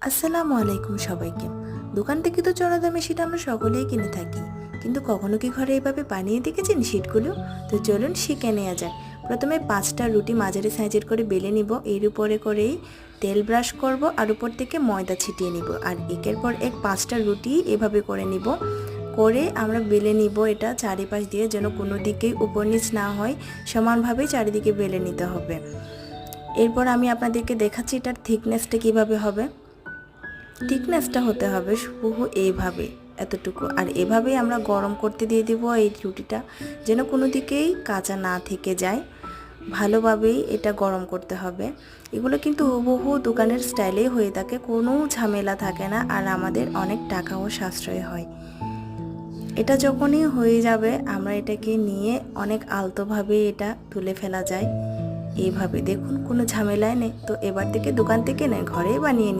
আসসালামু আলাইকুম সবাইকে। দোকান থেকে তো চড়া দামে শীট আমরা সকলেই কিনে থাকি, কিন্তু কখনো কি ঘরে এভাবে বানিয়ে দেখেছেন শীটগুলো? তো চলুন শিখে নেওয়া যাক। প্রথমে 5টা রুটি মাঝারি সাইজের করে বেলে নিব, এর উপরে করেই তেল ব্রাশ করব আর উপর থেকে ময়দা ছিটিয়ে নিব, আর একের পর এক 5টা রুটি এভাবে করে নিব। করে আমরা বেলে নিব এটা চারিপাশ দিয়ে, যেন কোনো দিকেই উপর নিচ না হয়, সমানভাবে চারিদিকে বেলে নিতে হবে। এরপর আমি আপনাদেরকে দেখাচ্ছি এটার থিকনেসটা কিভাবে হবে। থিকনেসটা হতে হবে হুবহু এইভাবে, এতটুকু। আর এভাবেই আমরা গরম করতে দিয়ে দেব এই রুটিটা, যেন কোনো দিকেই কাঁচা না থেকে যায়। ভালোভাবেই এটা গরম করতে হবে। এগুলো কিন্তু হুবহু দোকানের স্টাইলেই হয়ে থাকে, কোনো ঝামেলা থাকে না, আর আমাদের অনেক টাকাও সাশ্রয় হয়। এটা যখনই হয়ে যাবে আমরা এটাকে নিয়ে অনেক আলতোভাবে এটা তুলে ফেলা যায়। এইভাবে দেখুন, কোনো ঝামেলাই নেই। তো এবার থেকে দোকান থেকে নয়, ঘরেই বানিয়ে